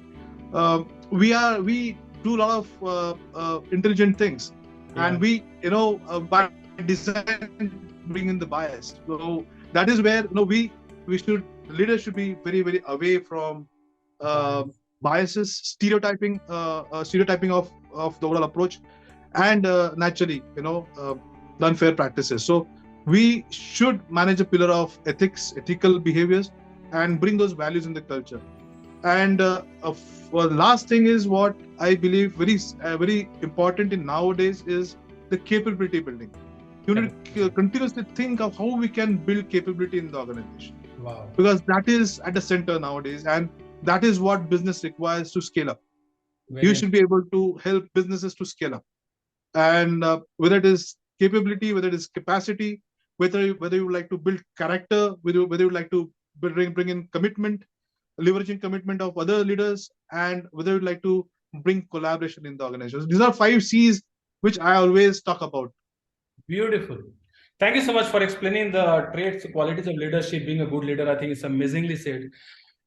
we do a lot of intelligent things, and we by design bring in the bias. So that is where leaders should be very, very away from biases, stereotyping of the overall approach, and naturally the unfair practices. So we should manage a pillar of ethical behaviors, and bring those values in the culture. And last thing is what I believe very important in nowadays is the capability building. You need to continuously think of how we can build capability in the organization. Wow. Because that is at the center nowadays, and that is what business requires to scale up. You should be able to help businesses to scale up, and whether it is capability, whether it is capacity, whether you would like to build character, whether you would like to bring in commitment, leveraging commitment of other leaders, and whether you'd like to bring collaboration in the organization. These are 5 C's which I always talk about. Beautiful. Thank you so much for explaining the traits, qualities of leadership, being a good leader. I think it's amazingly said.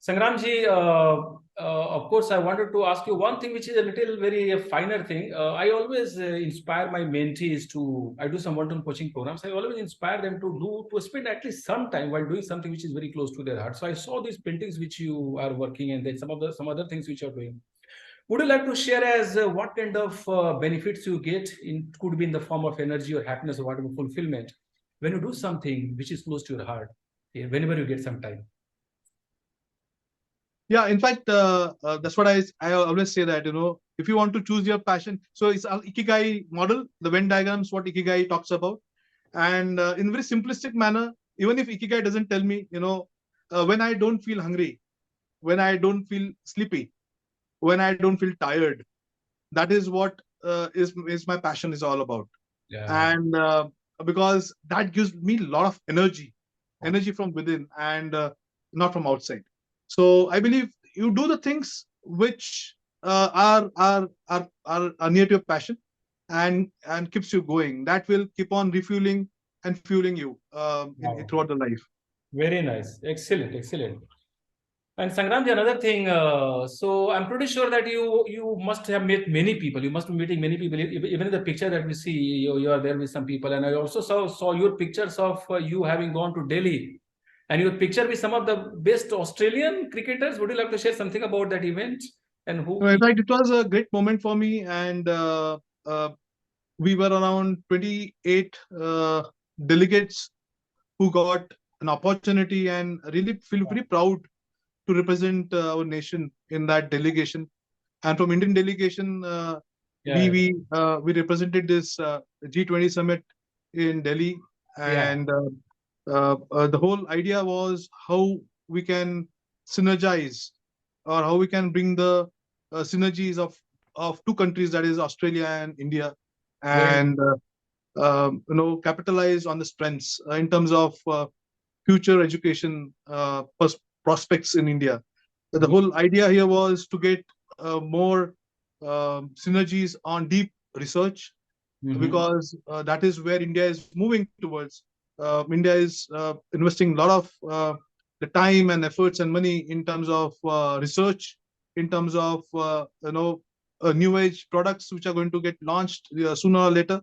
Sangramji, of course, I wanted to ask you one thing, which is a little very finer thing. I always inspire my mentees I do some one-on-one coaching programs. I always inspire them to spend at least some time while doing something which is very close to their heart. So I saw these paintings which you are working, and then some other things which you are doing. Would you like to share as what kind of benefits you get? Could be in the form of energy or happiness or whatever, fulfillment, when you do something which is close to your heart, whenever you get some time. Yeah, in fact, that's what I always say, that if you want to choose your passion, so it's an Ikigai model, the Venn diagrams, what Ikigai talks about, and in very simplistic manner, even if Ikigai doesn't tell me, when I don't feel hungry, when I don't feel sleepy, when I don't feel tired, that is what is my passion is all about. And because that gives me a lot of energy from within, and not from outside. So I believe you do the things which are near to your passion, and keeps you going. That will keep on refueling and fueling you throughout the life. Very nice. Excellent. And Sangramji, another thing, so I'm pretty sure that you must have met many people. You must be meeting many people. Even in the picture that we see, you are there with some people. And I also saw your pictures of you having gone to Delhi, and your picture with some of the best Australian cricketers. Would you like to share something about that event? And who? In fact, it was a great moment for me, and we were around 28 delegates who got an opportunity and really feel very proud to represent our nation in that delegation. And from Indian delegation, we represented this G20 summit in Delhi, and the whole idea was how we can synergize, or how we can bring the synergies of two countries, that is Australia and India, and capitalize on the strengths in terms of future education prospects in India. The whole idea here was to get more synergies on deep research, because that is where India is moving towards. India is investing a lot of the time and efforts and money in terms of research, in terms of new age products which are going to get launched sooner or later.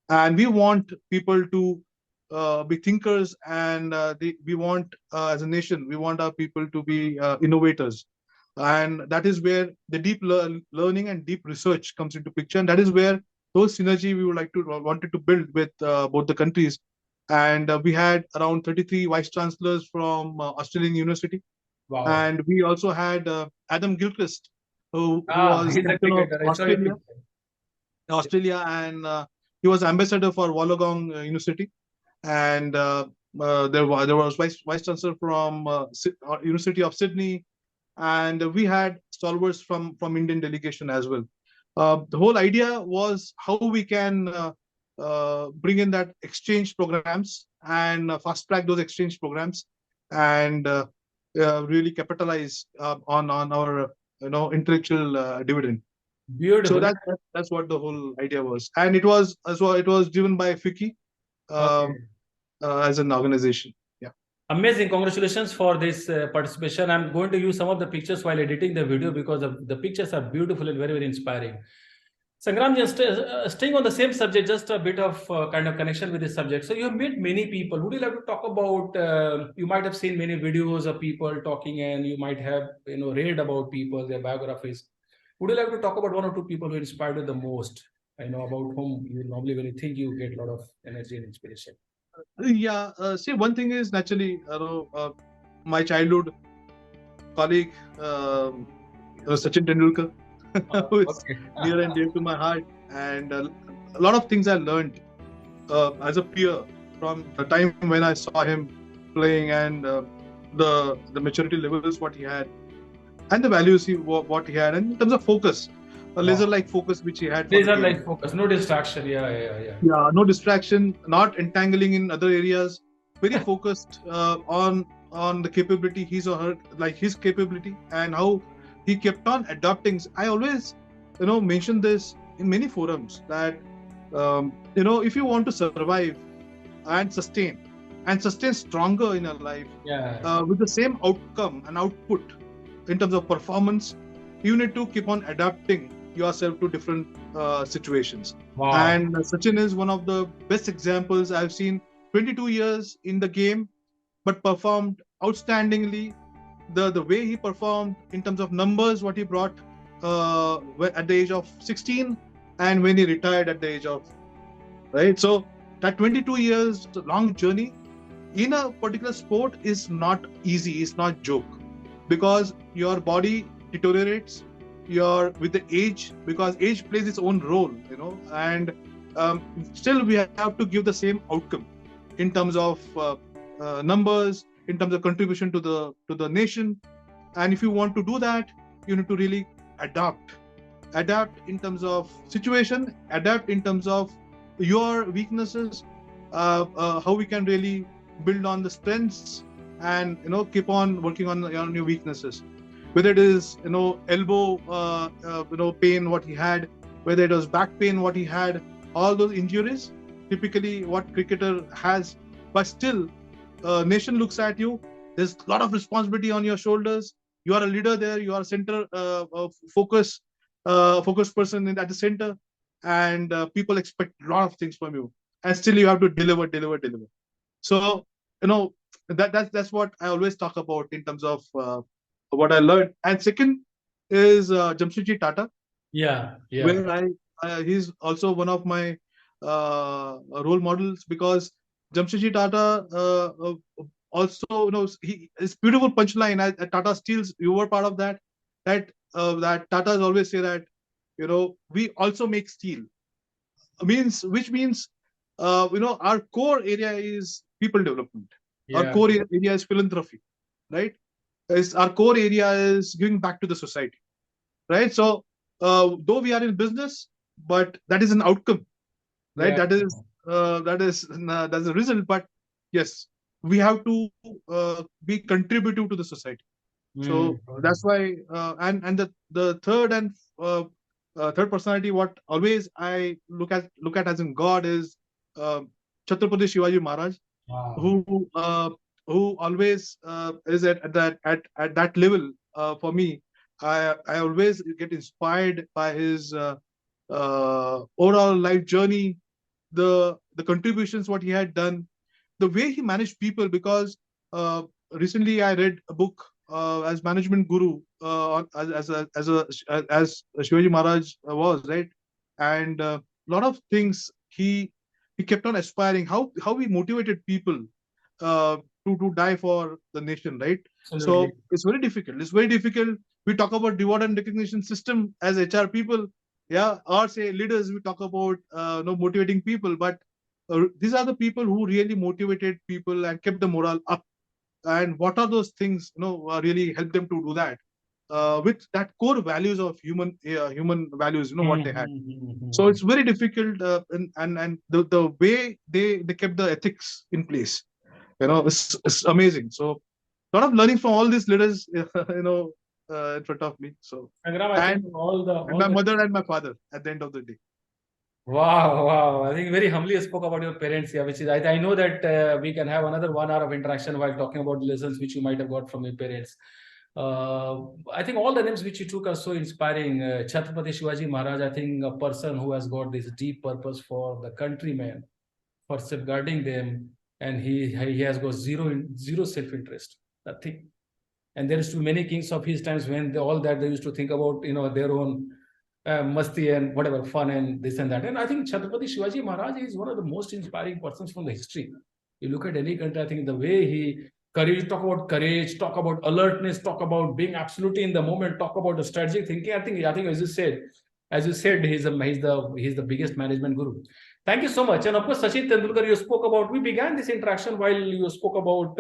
And we want people to be thinkers, and we want, as a nation, we want our people to be innovators. And that is where the deep learning and deep research comes into picture. And that is where those synergy we would like to wanted to build with both the countries. And we had around 33 vice chancellors from Australian University. Wow. And we also had Adam Gilchrist, who was captain of Australia, and he was ambassador for Wollongong University. And there was vice chancellor from University of Sydney, and we had stalwarts from Indian delegation as well. The whole idea was how we can bring in that exchange programs and fast track those exchange programs, and really capitalize on our intellectual dividend. Beautiful. So that's what the whole idea was, and it was driven by FICCI as an organization. Yeah. Amazing! Congratulations for this participation. I'm going to use some of the pictures while editing the video, because the pictures are beautiful and very, very inspiring. Sangram, just staying on the same subject, just a bit of kind of connection with this subject. So you have met many people. Would you like to talk about? You might have seen many videos of people talking, and you might have read about people, their biographies. Would you like to talk about one or two people who inspired you the most? About whom you normally, when you think, you get a lot of energy and inspiration. Yeah. See, one thing is, naturally, my childhood colleague, Sachin Tendulkar, who is near and dear to my heart, and a lot of things I learned as a peer from the time when I saw him playing, and the maturity levels what he had, and the values what he had, and in terms of focus, a laser-like focus which he had. Laser-like focus, no distraction. Yeah. No distraction, not entangling in other areas. Very focused on the capability, his or her, like his capability, and how he kept on adapting. I always, mention this in many forums that, if you want to survive and sustain stronger in your life, with the same outcome and output in terms of performance, you need to keep on adapting yourself to different situations. Wow. And Sachin is one of the best examples I've seen. 22 years in the game, but performed outstandingly. The way he performed in terms of numbers, what he brought at the age of 16, and when he retired at the age of, right? So that 22 years long journey in a particular sport is not easy, it's not joke, because your body deteriorates with the age, because age plays its own role, and still we have to give the same outcome in terms of numbers, in terms of contribution to the nation. And if you want to do that, you need to really adapt in terms of situation, adapt in terms of your weaknesses, how we can really build on the strengths, and keep on working on your weaknesses, whether it is elbow pain what he had, whether it was back pain what he had, all those injuries typically what cricketer has. But still, nation looks at you, there's a lot of responsibility on your shoulders, you are a leader there, you are a center focus person at the center, and people expect a lot of things from you, and still you have to deliver. So that's what I always talk about in terms of what I learned. And second is Jamshedji Tata. Yeah. Where he's also one of my role models, because Jamshedji Tata also, his beautiful punchline at Tata Steels, you were part of that. That Tata always say that, we also make steel. Which means, our core area is people development. Our core area is philanthropy, right? Our core area is giving back to the society, right? So, though we are in business, but that is an outcome, right? That's a result. But yes, we have to be contributive to the society. So that's why, and the third personality, what always I look at as in God, is Chhatrapati Shivaji Maharaj, who always is at that level for me. I always get inspired by his overall life journey, the contributions what he had done, the way he managed people. Because recently I read a book as management guru, as Shivaji Maharaj was, right, and a lot of things he kept on aspiring, how he motivated people to die for the nation, right? Absolutely. So it's very difficult. We talk about reward and recognition system as HR people, yeah, or say leaders, we talk about motivating people, but these are the people who really motivated people and kept the morale up. And what are those things, really help them to do that, with that core values of human values, what they had. So it's very difficult, and the way they kept the ethics in place, it's amazing. So a lot of learning from all these leaders, in front of me. So, Sangram, I think and my mother and my father at the end of the day. Wow. I think very humbly spoke about your parents here, which is, I know that we can have another 1 hour of interaction while talking about the lessons which you might have got from your parents. I think all the names which you took are so inspiring. Chhatrapati Shivaji Maharaj, I think a person who has got this deep purpose for the countrymen, for safeguarding them, and he has got zero self-interest, nothing. And there is too many kings of his times when all that they used to think about, their own masti and whatever fun and this and that. And I think Chhatrapati Shivaji Maharaj is one of the most inspiring persons from the history. You look at any country, I think the way he talk about courage, talk about alertness, talk about being absolutely in the moment, talk about the strategic thinking. I think as you said, he's the biggest management guru. Thank you so much. And of course, Sachin Tendulkar, you spoke about. We began this interaction while you spoke about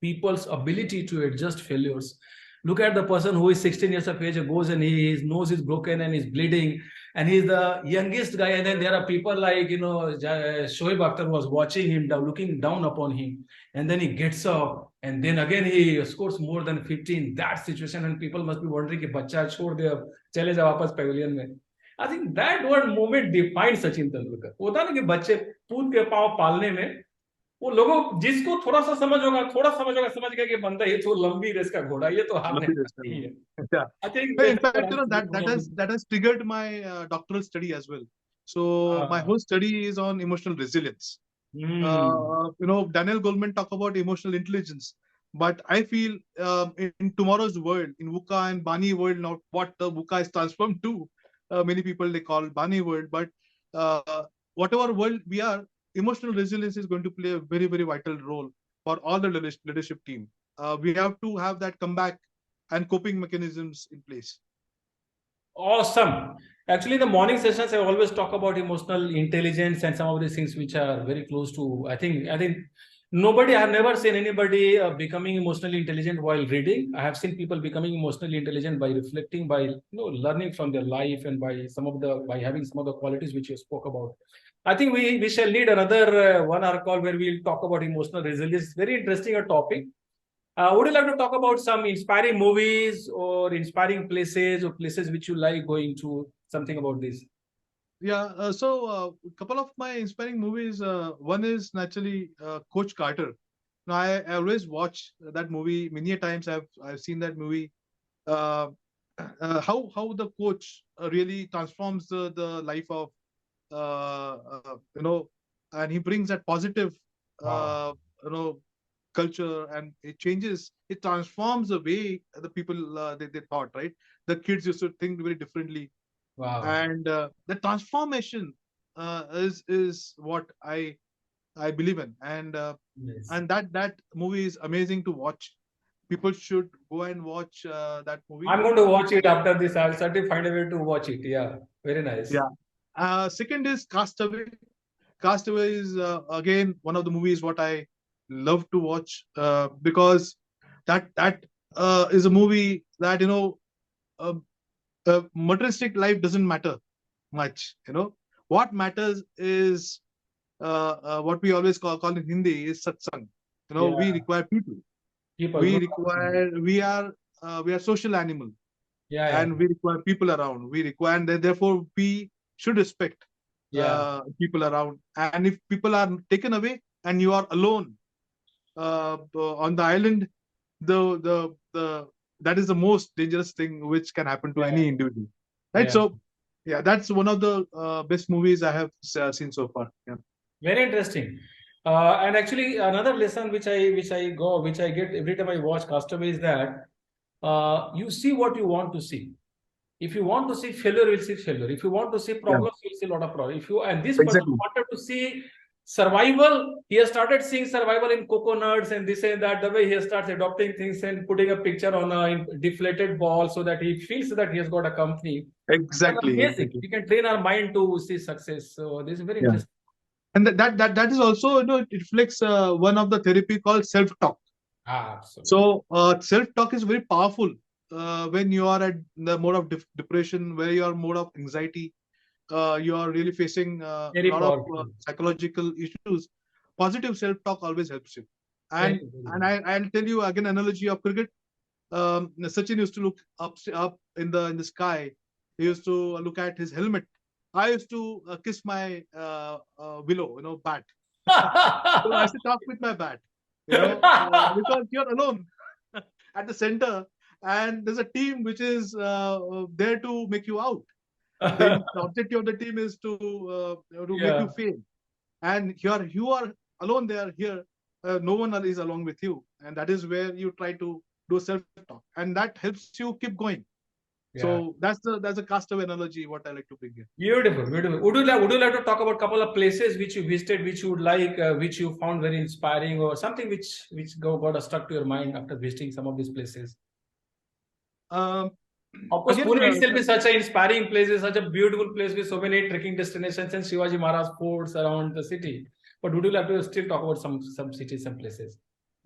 people's ability to adjust failures. Look at the person who is 16 years of age, goes and his nose is broken and he's bleeding, and he's the youngest guy. And then there are people like, Shoaib Akhtar was watching him, looking down upon him. And then he gets up, and then again he scores more than 15. That situation, and people must be wondering, if bacha chhod de, chale ja wapas pavilion mein. I think that one moment defined Sachin Tendulkar. होता ना कि बच्चे पूत के पाँव पालने में वो लोगों जिसको थोड़ा समझ होगा समझ गया कि बंदा ये तो लंबी रेस का घोड़ा, ये तो हारने नहीं है. Yeah. I think in fact, that has triggered my doctoral study as well. So my whole study is on emotional resilience. Daniel Goleman talk about emotional intelligence, but I feel in tomorrow's world, in VUCA and Bani world, not what the VUCA is transformed to, many people they call Bani world, but whatever world we are, emotional resilience is going to play a very, very vital role for all the leadership team. We have to have that comeback and coping mechanisms in place. Awesome. Actually, in the morning sessions, I always talk about emotional intelligence and some of these things which are very close to, I think nobody, I have never seen anybody becoming emotionally intelligent while reading. I have seen people becoming emotionally intelligent by reflecting, by learning from their life, and by having some of the qualities which you spoke about. I think we shall need another 1 hour call where we'll talk about emotional resilience. Very interesting a topic. Would you like to talk about some inspiring movies or inspiring places or places which you like going to? Something about this? Yeah, so a couple of my inspiring movies. One is naturally Coach Carter. Now, I always watch that movie many times. I've seen that movie. How the coach really transforms the life of and he brings that positive culture, and it transforms the way the people they thought, right? The kids used to think very differently. Wow. And the transformation is what I I believe in, Yes. and that movie is amazing to watch. People should go and watch that movie. I'm going to watch it after this. I'll certainly find a way to watch it. Yeah, very nice. Yeah. Second is Castaway. Castaway is again one of the movies what I love to watch because that is a movie that uh, materialistic life doesn't matter much. What matters is what we always call in Hindi is satsang. We Yeah, require people. people, good. We are social animal, Yeah, yeah, and we require people around. We require, and therefore we should respect yeah, people around. And if people are taken away and you are alone on the island, the that is the most dangerous thing which can happen to yeah, any individual, right? yeah. So yeah, that's one of the best movies I have seen so far. Yeah. Very interesting. And actually, another lesson which I get every time I watch Castaway is that you see what you want to see. If you want to see failure, you'll see failure. If you want to see Yeah, problems, you'll see a lot of problems. If you and this person exactly. wanted to see survival, he has started seeing survival in coconuts and this and that. The way he starts adopting things and putting a picture on a deflated ball so that he feels that he has got a company. That's Exactly, amazing. exactly. We can train our mind to see success. So this is very Yeah. interesting. And that is also, it reflects one of the therapy called self-talk. Absolutely. So self-talk is very powerful when you are at the mode of depression, where you are mode of anxiety, you are really facing a Very lot of powerful. psychological issues. Positive self-talk always helps you. Very, And very. and I'll tell you again analogy of cricket. Sachin used to look up in the sky. He used to look at his helmet. I used to kiss my willow, bat. So I used to talk with my bat, because you're alone at the center, and there's a team which is there to make you out. The objective of the team is to make Yeah. you fail, and you are alone there. Here, no one is along with you, and that is where you try to do self-talk, and that helps you keep going. Yeah. So that's a castaway analogy what I like to bring here. Beautiful, beautiful. Would you like to talk about a couple of places which you visited, which you would like, which you found very inspiring, or something which got stuck to your mind after visiting some of these places? Um, Of course, Again, Pune itself is such an inspiring place, is such a beautiful place with so many trekking destinations and Shivaji Maharaj forts around the city. But would you like to still talk about some cities, some places?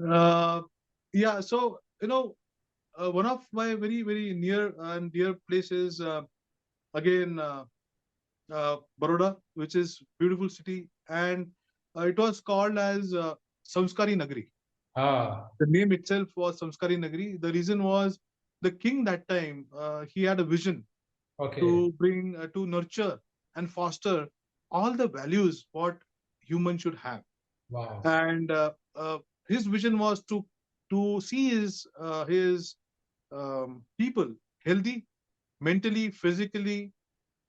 uh, yeah. So one of my very very near and dear places, again, Baroda, which is beautiful city, and it was called as Samskari Nagari. Ah, The name itself was Samskari Nagari. The reason was the king that time, he had a vision okay. to bring, to nurture and foster all the values what humans should have. Wow. And his vision was to see his people healthy, mentally, physically,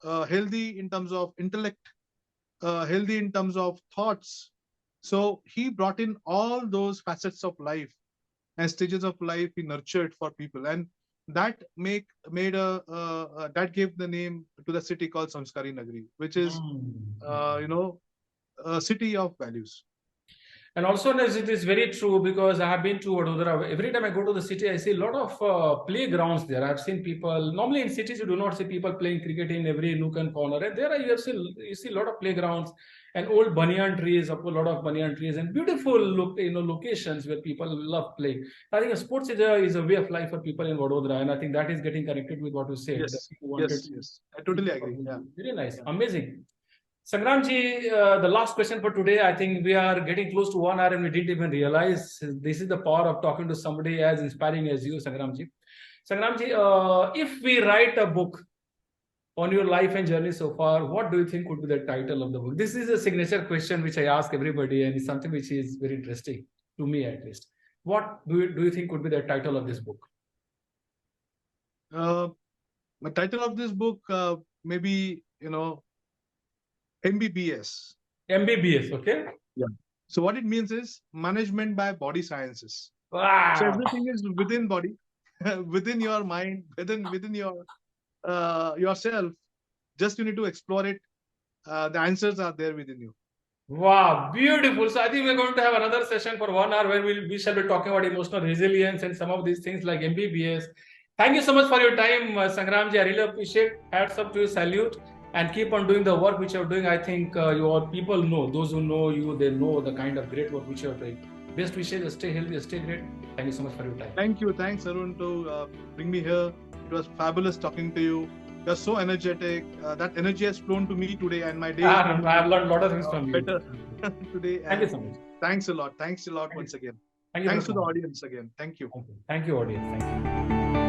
healthy in terms of intellect, healthy in terms of thoughts. So he brought in all those facets of life and stages of life he nurtured for people, and that that gave the name to the city called Samskari Nagari, which is Mm. a city of values. And also, as it is very true because I have been to Vadodara. Every time I go to the city, I see a lot of playgrounds there. I've seen people. Normally in cities, you do not see people playing cricket in every nook and corner. And there you see a lot of playgrounds and old banyan trees, a lot of banyan trees, and beautiful locations where people love playing. I think sports is a way of life for people in Vadodara, and I think that is getting connected with what you said. That Yes, you wanted yes, to yes. I see totally what agree. we Yeah, do. Very nice, yeah. amazing. Sangramji, the last question for today. I think we are getting close to 1 hour and we didn't even realize this is the power of talking to somebody as inspiring as you, Sangramji. Sangramji, if we write a book on your life and journey so far, what do you think would be the title of the book? This is a signature question which I ask everybody, and it's something which is very interesting to me at least. What do you think would be the title of this book? The title of this book, maybe MBBS. MBBS, okay? Yeah. So what it means is management by body sciences. So Wow. everything is within body, within your mind, within your yourself. Just you need to explore it. The answers are there within you. Wow, beautiful. So I think we're going to have another session for 1 hour where we shall be talking about emotional resilience and some of these things like MBBS. Thank you so much for your time, Sangramji. I really appreciate. Hats up to you, salute, and keep on doing the work which you're doing. I think your people know, those who know you, they know the kind of great work which you're doing. Best wishes, stay healthy, stay great. Thank you so much for your time. Thank you. Thanks, Arun, to bring me here. It was fabulous talking to you. You're so energetic. That energy has flown to me today, and my day I've learned a lot of things from you. Better today. Thank you so much. Thanks a lot. Thanks a lot once again. Thank you. Thanks to the audience again. Thank you. Thank you, audience. Thank you.